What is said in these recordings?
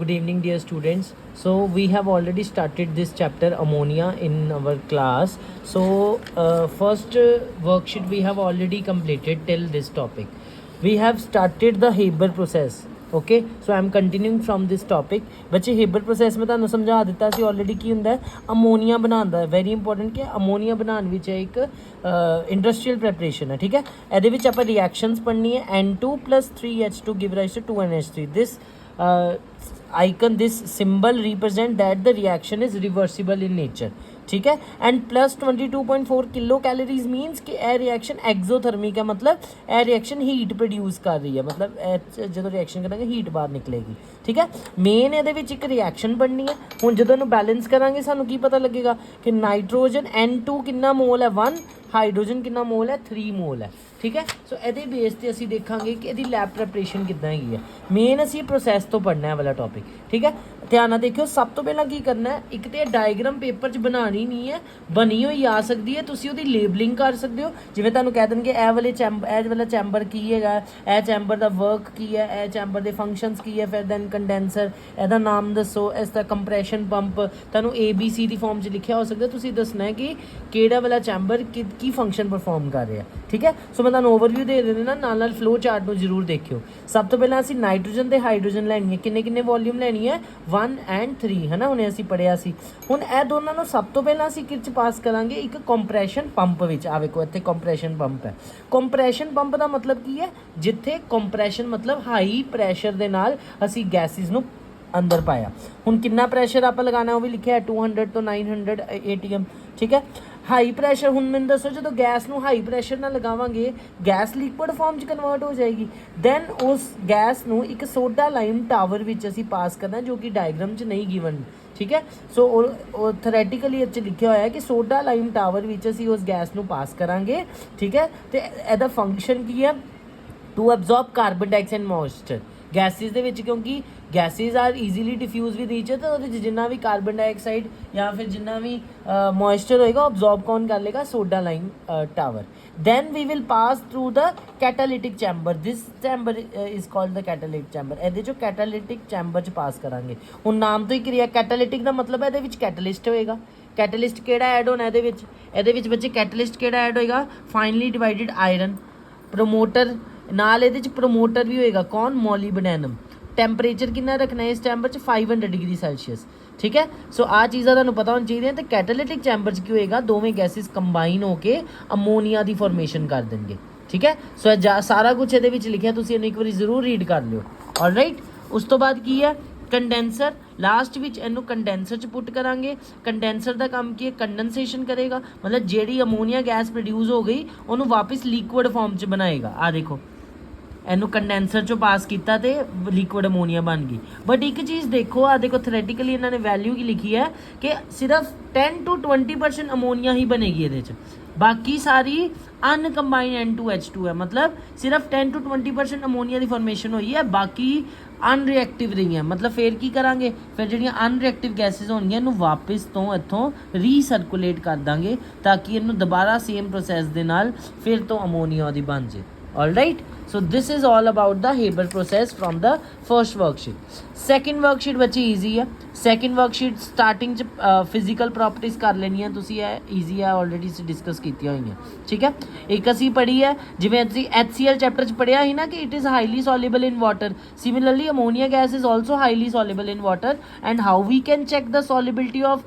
Good evening, dear students. So we have already started this chapter ammonia in our class. So first worksheet we have already completed till this topic. We have started the Haber process. Okay, so I am continuing from this topic. बच्चे Haber process में ਤੁਹਾਨੂੰ ਸਮਝਾ ਦਿੱਤਾ ਸੀ already ਕੀ ਹੁੰਦਾ ਹੈ ammonia ਬਣਾਉਣ ਦਾ very important ਕਿ ammonia ਬਣਾਉਣ ਵਿੱਚ ਇੱਕ ਇੰਡਸਟਰੀਅਲ ਪ੍ਰੈਪਰੇਸ਼ਨ ਹੈ ਠੀਕ ਹੈ ਇਹਦੇ ਵਿੱਚ ਆਪਾਂ ਰਿਐਕਸ਼ਨਸ ਪੜ੍ਹਨੀ ਹੈ N2 + 3H2 give rise to 2NH3 this icon this symbol represent that the reaction is reversible in nature ठीक है एंड प्लस 22.4 किलो कैलोरीज मीनस कि यह रिएक्शन एक्सोथर्मिक है मतलब यह रिएक्शन हीट प्रोड्यूस कर रही है मतलब जो रिएक्शन करेंगे हीट बाहर निकलेगी ठीक है मेन ये एक रिएक्शन बननी है हूँ जो बैलेंस करा सूँ की पता लगेगा कि नाइट्रोजन N2 कितना मोल है 1 हाइड्रोजन कितना मोल है 3 मोल है ठीक है सो ये बेस से असी देखा कि यदि लैब प्रैपरेशन किदा है मेन असी प्रोसैस तो पढ़ना है वाला टॉपिक ठीक है ध्यान देखियो सब तो पहला की करना है एक तो डायग्राम पेपर च बनानी नहीं है बनी हुई आ सकती है तुसी उहदी लेबलिंग कर सकते हो जिवें तुहानूं कह देणगे ए वाला चैंबर की है ए चैंबर का वर्क की है ए चैंबर के फंक्शनस की है फिर दैन कंडेंसर एदा नाम दसो इसका कंप्रैशन पंप तुहानूं ABC की फॉर्म च लिखिया हो सकता है तुसी दसना है कि किहड़ा वाला चैंबर की फंक्शन परफॉर्म कर रहा है ठीक है सो मैं तुहानूं ओवरव्यू दे देना नाल फ्लो चार्ट नूं जरूर देखियो सब तो पहला असीं नाइट्रोजन ते हाइड्रोजन लैनी है किन्ने किन्ने वॉल्यूम लैनी है 1 and 3 है ना हुणे असीं पढ़िया सी हुण ਇਹ ਦੋਨਾਂ ਨੂੰ सब तो पहला असीं किच पास करांगे एक कंप्रैशन पंप विच आ वेखो इत्थे कंप्रैशन पंप है कंप्रैशन पंप का मतलब की है जिथे कंप्रैशन मतलब हाई प्रैशर दे नाल असीं गैसिस नूं अंदर पाया हुण कितना प्रैशर आप लगाना वो भी लिखा है 200 तो 900 ATM ठीक है हाई प्रैशर हुण मैनूं दसो जो गैस नूं हाई प्रैशर नाल लगावांगे गैस लिक्विड फॉर्म च कन्वर्ट हो जाएगी दैन उस गैस नूं एक सोडा लाइम टावर विच असीं पास करना जो कि डायग्राम च नहीं गिवन ठीक है सो थरैटिकली इत्थे लिखिया होया है कि सोडा लाइम टावर विच असीं उस गैस नूं पास करांगे ठीक है ते इहदा फंक्शन की है to absorb carbon dioxide moisture gases दे विच क्योंकि gases are easily diffuse with each other तो जिन्ना भी कार्बन डाइऑक्साइड या फिर जिन्ना भी मॉइस्चर होएगा ऑब्जॉर्ब कौन कर लेगा soda lime tower then we will pass through the catalytic chamber this chamber is called the catalytic chamber ਇਹਦੇ जो कैटालिटिक चैंबर च पास करांगे ਹੁਣ ਨਾਮ ਤੋਂ ਹੀ क्रिया कैटालिटिक ਦਾ मतलब ਇਹਦੇ ਵਿੱਚ कैटलिस्ट होएगा कैटलिस्ट ਕਿਹੜਾ ऐड होना ਇਹਦੇ ਵਿੱਚ ਬੱਚੇ कैटलिस्ट ਕਿਹੜਾ ऐड होएगा फाइनली डिवाइडेड आयरन प्रोमोटर नाल ਇਹਦੇ ਚ ਪ੍ਰੋਮੋਟਰ भी होएगा कौन मोलिब्डेनम टैंपरेचर कितना रखना है इस चैंबर 500 डिग्री सेल्सियस ठीक है सो आ चीज़ा तुहानूं पता होनी चाहिए तो कैटालिटिक चैंबर की होएगा दोवें गैसिस कंबाइन होकर अमोनीया की फॉर्मेशन कर देंगे ठीक है सो सारा कुछ ये लिखा तुसीं इहनूं एक बार जरूर रीड कर लियो ऑलराइट उस तो बाद की है कंडेंसर लास्ट विच इनू कंडेंसर च पुट करांगे कंडेंसर का काम की है कंडेंसेशन करेगा मतलब जिहड़ी अमोनीया गैस प्रोड्यूस हो गई उन्होंने वापस लिक्विड फॉर्म च बनाएगा आ देखो इनू कंडेंसर चो पास किया तो लिक्विड अमोनीया बन गई बट एक चीज़ देखो आ देखो थरैटिकली इन्होंने वैल्यू की लिखी है कि सिर्फ 10 to 20% अमोनीया ही बनेगी ये बाकी सारी अनकंबाइंड N2H2 है मतलब सिर्फ 10 to 20% अमोनीया की फॉर्मेशन हुई है बाकी अनरिएक्टिव रही है मतलब फिर की करांगे फिर जो अनरिएक्टिव गैसिज होनी इनू वापस तो इतों रीसरकुलेट कर देंगे ताकि इनू दोबारा सेम प्रोसैस के नाल फिर तो अमोनीया दी बन जाए alright so this is all about the Haber process from the first worksheet second worksheet बच्चे easy है second worksheet starting physical properties कर लेनी है तुसी है easy है already से discuss कीती हुई है ठीक है एक असी पढ़ी है जिवें असी HCl चैप्टर च पढ़िया ही ना कि it is highly soluble in water similarly ammonia gas is also highly soluble in water and how we can check the solubility of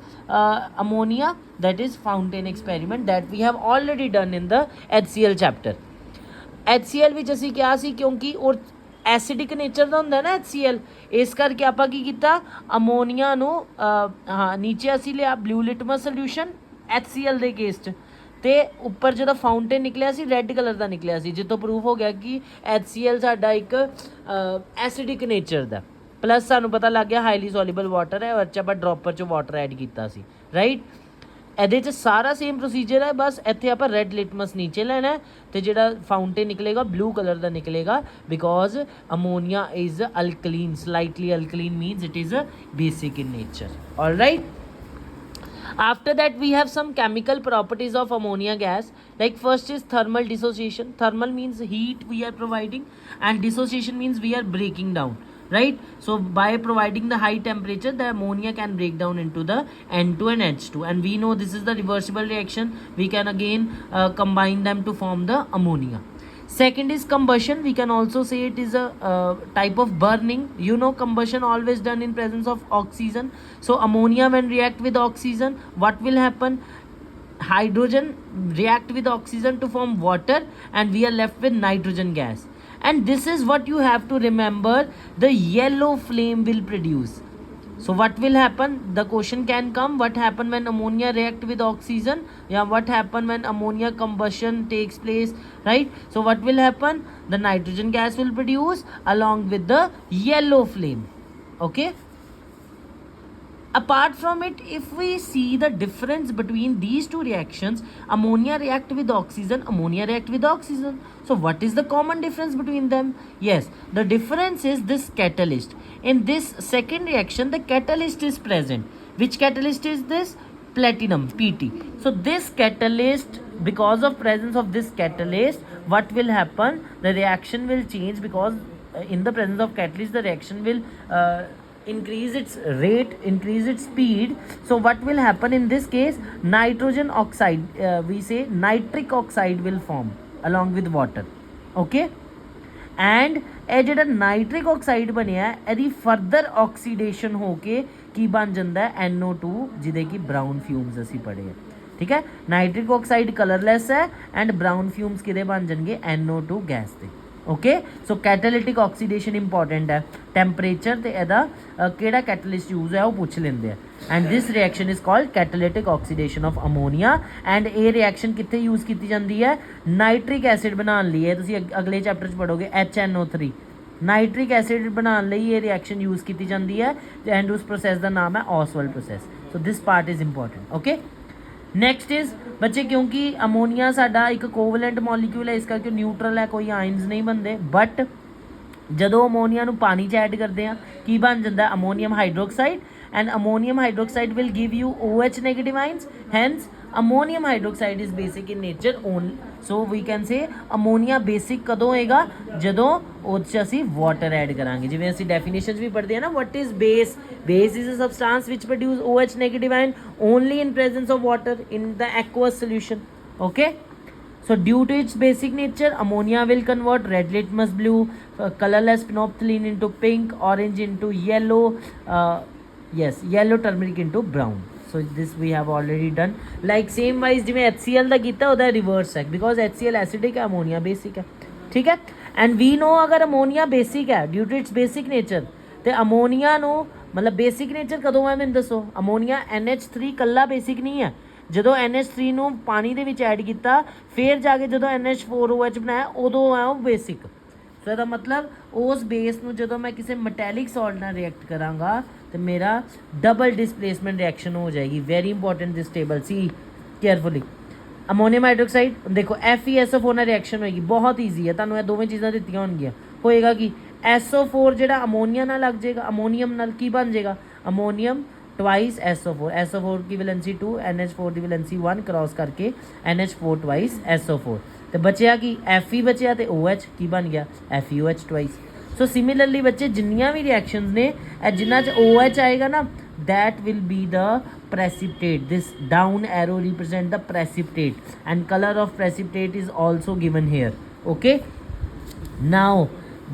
ammonia that is fountain experiment that we have already done in the HCl chapter HCl विच असी क्या सी क्योंकि और acidic nature का होंदा ना HCl इस करके आपां की कीता अमोनीया नूं हाँ नीचे असी लिया ब्लू लिटमस सोल्यूशन HCl दे केस च ते उपर जो फाउंटेन निकलिया सी रैड कलर का निकलिया सी जितों प्रूफ हो गया कि HCl साडा एक एसिडिक नेचर का प्लस सानू पता लग गया हाईली सॉल्यूबल वाटर है और आपां ड्रॉपर चो वाटर ऐड किया सी राइट ਇਹਦੇ 'ਚ ਸਾਰਾ ਸੇਮ ਪ੍ਰੋਸੀਜਰ ਹੈ ਬਸ ਇੱਥੇ ਆਪਾਂ ਰੈੱਡ ਲਿਟਮਸ ਨੀਚੇ ਲੈਣਾ ਤੇ ਜਿਹੜਾ ਫਾਊਂਟੇਨ ਨਿਕਲੇਗਾ ਬਲੂ ਕਲਰ ਦਾ ਨਿਕਲੇਗਾ because ammonia is alkaline slightly alkaline means it is basic in nature all right After that we have some chemical properties of ammonia gas like first is thermal dissociation. Thermal means heat we are providing and dissociation means we are breaking down. right? So by providing the high temperature, the ammonia can break down into the N2 and H2, and we know this is the reversible reaction. We can again combine them to form the ammonia. Second is combustion. We can also say it is a type of burning. You know, combustion always done in presence of oxygen. So ammonia when react with oxygen, what will happen? Hydrogen react with oxygen to form water, and we are left with nitrogen gas. And this is what you have to remember, the yellow flame will produce. So what will happen? The question can come, what happen when ammonia react with oxygen? Yeah, what happen when ammonia combustion takes place, right? So what will happen? The nitrogen gas will produce along with the yellow flame. Okay. Apart from it, if we see the difference between these two reactions, ammonia react with oxygen, ammonia react with oxygen. So what is the common difference between them? Yes, the difference is this catalyst. In this second reaction, the catalyst is present. Which catalyst is this? Platinum, Pt. So this catalyst, because of presence of this catalyst, what will happen? The reaction will change, because in the presence of catalyst, the reaction will increase its rate, increase its speed. So what will happen in this case? Nitrogen oxide, we say nitric oxide will form along with water. Okay. And ਇਹ ਜਿਹੜਾ nitric oxide ਬਣਿਆ ਇਹਦੀ further oxidation ਹੋ ਕੇ ਕੀ ਬਣ ਜਾਂਦਾ ਹੈ? NO2, ਜਿਹਦੇ ਕਿ ਬਰਾਊਨ ਫਿਊਮਸ ਅਸੀਂ ਪੜ੍ਹੇ ਆ। ਠੀਕ ਹੈ, ਨਾਈਟ੍ਰਿਕ ਆਕਸਾਈਡ ਕਲਰਲੈਸ ਹੈ ਐਂਡ ਬਰਾਊਨ ਫਿਊਮਸ ਕਿਹਦੇ ਬਣ ਜਾਣਗੇ? NO2 ਗੈਸ ਦੇ। ओके, सो कैटालिटिक ऑक्सीडेशन इंपॉर्टेंट है। टैंपरेचर ते एदा केड़ा कैटलिस्ट यूज है वो पूछ लेंदे हैं। And this reaction is called catalytic oxidation of ammonia. And ये रिएक्शन कित्थे यूज की जाती है? नाइट्रिक एसिड बनाने लिए। तुसी अगले चैप्टर च पढ़ोगे HNO3। नाइट्रिक एसिड बनाने लिए ये रिएक्शन यूज की जाती है एंड उस प्रोसैस का नाम है Oswald process. So this part is important. Okay, next is बच्चे, क्योंकि अमोनीਆ साडा एक कोवलेंट मॉलिक्यूल है, इस करके न्यूट्रल है, कोई आइनस नहीं बनते। बट ਜਦੋਂ ਅਮੋਨੀਆ ਨੂੰ ਪਾਣੀ 'ਚ ਐਡ ਕਰਦੇ ਆ ਕੀ ਬਣ ਜਾਂਦਾ? Ammonium hydroxide. And ammonium hydroxide will give you OH negative ions. Hence ammonium hydroxide is basic in nature only. So we can say ammonia basic ਕਦੋਂ ਹੋਏਗਾ? ਜਦੋਂ ਉਹਦੇ 'ਚ ਅਸੀਂ ਵਾਟਰ ਐਡ ਕਰਾਂਗੇ। ਜਿਵੇਂ ਅਸੀਂ ਡੈਫੀਨੇਸ਼ਨ ਵੀ ਪੜ੍ਹਦੇ ਆ ਨਾ, what is base? Base is a substance ਵਿਚ produce OH negative ion only in presence of water in the aqueous solution. Okay, so due to its basic nature, ammonia will convert red litmus blue, colorless phenolphthalein into pink, orange into yellow, yellow turmeric into brown. So this we have already done. Like same wise जिवें HCl ਦਾ ਕੀਤਾ ਉਹਦਾ reverse है, because HCl acidic है, ammonia basic है। ठीक है, and we know अगर ammonia basic है due to its basic nature, ਤੇ ਅਮੋਨੀਆ ਨੂੰ मतलब बेसिक नेचर कदों है मैंने दसो? अमोनीਆ NH3 कल्ला बेसिक नहीं है। ਜਦੋਂ NH3 ਨੂੰ ਪਾਣੀ ਦੇ ਵਿੱਚ ਐਡ ਕੀਤਾ, ਫਿਰ ਜਾ ਕੇ ਜਦੋਂ NH4OH ਬਣਾਇਆ, ਉਦੋਂ ਹੈ ਉਹ ਬੇਸਿਕ। ਸੋ ਇਹਦਾ ਮਤਲਬ ਉਸ ਬੇਸ ਨੂੰ ਜਦੋਂ ਮੈਂ ਕਿਸੇ ਮੈਟੈਲਿਕ ਸੌਲਟ ਨਾਲ ਰਿਐਕਟ ਕਰਾਂਗਾ ਤੇ ਮੇਰਾ ਡਬਲ ਡਿਸਪਲੇਸਮੈਂਟ ਰਿਐਕਸ਼ਨ ਹੋ ਜਾਏਗੀ। Very important this table, see carefully. Ammonium hydroxide ਦੇਖੋ FeSO4 ਨਾਲ ਰਿਐਕਸ਼ਨ ਹੋਏਗੀ, ਬਹੁਤ ਈਜ਼ੀ ਹੈ। ਤੁਹਾਨੂੰ ਇਹ ਦੋਵੇਂ ਚੀਜ਼ਾਂ ਦਿੱਤੀਆਂ ਹੋਣਗੀਆਂ। ਹੋਏਗਾ ਕਿ SO4 ਜਿਹੜਾ ਅਮੋਨੀਆ ਨਾਲ ਲੱਗ ਜਾਏਗਾ, ਅਮੋਨੀਅਮ ਨਾਲ ਕੀ ਬਣ ਜਾਏਗਾ? ਅਮੋਨੀਅਮ ट्वाइस SO4, SO4 की वैलेंसी 2, NH4 की वैलेंसी 1 क्रॉस करके NH4 ट्वाइस SO4। तो बचिया कि Fe बचिया तो OH की बन गया FeOH ट्वाइस। सो सिमिलरली बच्चे जिन्नियां भी रिएक्शंस ने जिन्ना च OH आएगा ना, that will be the precipitate. This down arrow represent the precipitate and color of precipitate is also given here. Okay, now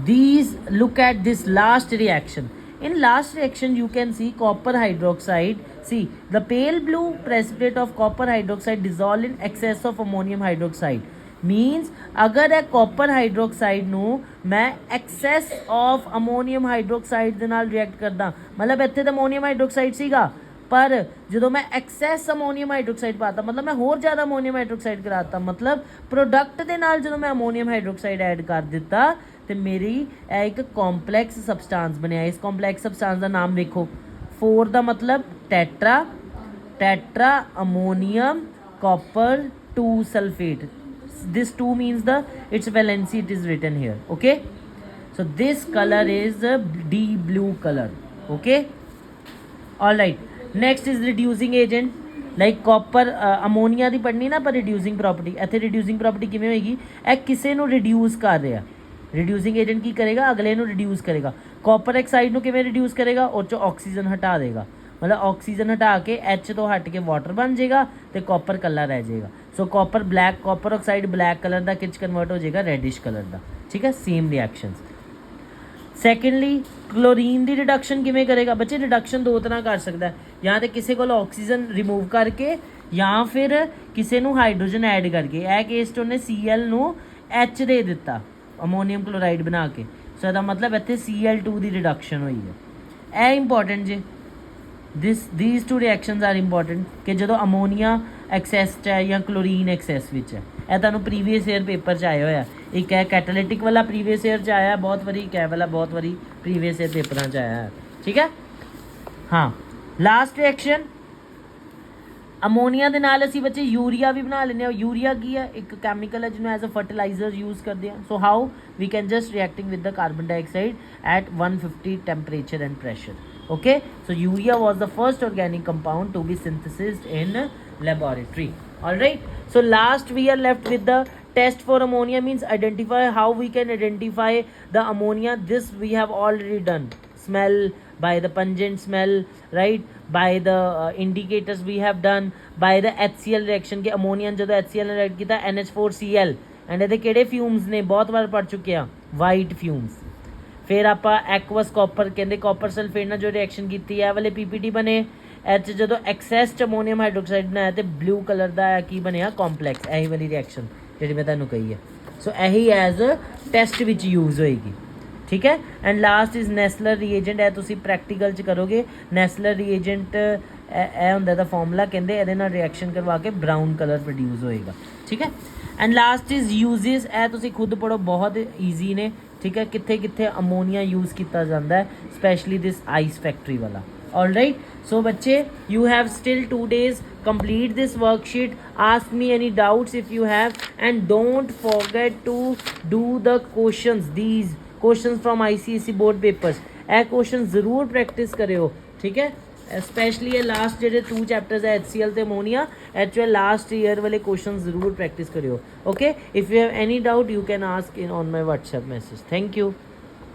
these, look at this last reaction. In last reaction you can see copper hydroxide. See, the pale blue precipitate of copper hydroxide dissolve in excess of ammonium hydroxide. Means अगर है copper hydroxide ਨੂੰ मैं excess of ammonium hydroxide ਦੇ ਨਾਲ react ਕਰਦਾ, मतलब ਇੱਥੇ ਤਾਂ ammonium hydroxide ਸੀਗਾ, पर ਜਦੋਂ मैं excess ammonium hydroxide ਪਾਤਾ, मतलब मैं ਹੋਰ ਜ਼ਿਆਦਾ ammonium hydroxide ਕਰਾਤਾ, मतलब प्रोडक्ट ਦੇ ਨਾਲ ਜਦੋਂ मैं ammonium hydroxide ਐਡ ਕਰ ਦਿੱਤਾ ਤੇ ਮੇਰੀ ਇਹ ਇੱਕ ਕੰਪਲੈਕਸ ਸਬਸਟੈਂਸ ਬਣਿਆ। ਇਸ ਕੰਪਲੈਕਸ ਸਬਸਟੈਂਸ ਦਾ ਨਾਮ ਵੇਖੋ, 4 ਦਾ ਮਤਲਬ tetra ammonium copper 2 sulphate. this 2 means the its valency, it is written here. Okay, so this color is D blue color. Okay, all right, next is reducing agent. Like copper ammonia ਦੀ ਪੜ੍ਹਨੀ ਨਾ ਪਰ reducing property, ਇੱਥੇ reducing property ਕਿਵੇਂ ਹੋਏਗੀ? ਇਹ ਕਿਸੇ ਨੂੰ reduce ਕਰ ਰਿਹਾ, ਰਿਡਿਊਸਿੰਗ ਏਜੰਟ ਕੀ ਕਰੇਗਾ, ਅਗਲੇ ਨੂੰ ਰਿਡਿਊਸ ਕਰੇਗਾ। ਕਾਪਰ ਆਕਸਾਈਡ ਨੂੰ ਕਿਵੇਂ ਰਿਡਿਊਸ ਕਰੇਗਾ, ਉਹ 'ਚੋਂ ਆਕਸੀਜਨ ਹਟਾ ਦੇਗਾ, मतलब ऑक्सीजन हटा के H तो हट के वाटर बन जाएगा तो कॉपर कलर रह जाएगा। सो copper black, copper oxide black colour का किच कन्वर्ट हो जाएगा रेडिश कलर का, ठीक है। Same reactions. सैकेंडली क्लोरीन की रिडक्शन किमें करेगा बच्चे, रिडक्शन दो तरह कर सकता है, या तो किसी को ऑक्सीजन रिमूव करके या फिर किसी को हाइड्रोजन ऐड करके। यह केस उन्हें Cl नू H दे दिता अमोनीयम क्लोराइड बना के। सो इसका मतलब इतने Cl2 की रिडक्शन हुई है। यह important J these two reactions are important कि जो अमोनीया एक्सैस च है या क्लोरीन एक्सैस विच है। यह तुहानूं प्रीवियस ईयर पेपर च आया होया, एक है कैटालिटिक वाला प्रीवियस ईयर च आया बहुत वारी, एक है वाला बहुत वारी प्रीवियस ईयर पेपर च आया है, ठीक है। हाँ, लास्ट रिएक्शन अमोनीया के नाल असीं बच्चे यूरिया भी बना लेने। यूरिया की है, एक कैमिकल है जिन्होंने एज अ फर्टिलाइजर यूज़ करते हैं। So how we can just reacting with the carbon dioxide at 150 temperature and pressure. Okay, so urea was the first organic compound to be synthesized in laboratory. All right, so last we are left with the test for ammonia, means identify how we can identify the ammonia. This we have already done. Smell, by the pungent smell, right, by the indicators we have done, by the HCl reaction के ammonia जो HCl ने react किया NH4Cl and ਇਹਦੇ ਕਿਹੜੇ fumes ਨੇ ਬਹੁਤ ਵਾਰ ਪੜ ਚੁੱਕੇ ਆ, white fumes। फिर आप एक्वस कॉपर कहते कॉपर सल्फेट ने जो रिएक्शन की है वाले PPT बने। एच जो एक्सैस अमोनीयम हाइड्रोक्साइड बनाया तो ब्लू कलर का की बनया कॉम्पलैक्स, यही वाली रिएक्शन जी मैं तुहानूं कही है। सो यही एज टेस्ट विच यूज़ होएगी, ठीक है। एंड लास्ट इज़ नैसलर रीएजेंट, है तुसीं प्रैक्टिकल च करोगे। नैसलर रीएजेंट यह होंदा दा फॉर्मूला कहते इहदे नाल रिएक्शन करवा के ब्राउन कलर प्रोड्यूस होएगा, ठीक है। एंड लास्ट इज़ यूजेस, यह तुसीं खुद पढ़ो, बहुत ईजी ने, ठीक है। कित्थे कित्थे अमोनीया यूज़ किया जाता है, स्पैशली दिस आइस फैक्ट्री वाला। ऑल राइट, सो बच्चे you have still 2 days, complete this worksheet, ask me any doubts if you have, and don't forget to do the questions, these questions from ICSE board papers. A question जरूर practice करो, ठीक है। Specially ये last जो 2 chapters है HCl तो अमोनीया, actual last year वाले question जरूर प्रैक्टिस करो। Okay, if you have any doubt you can ask in on my WhatsApp message. Thank you.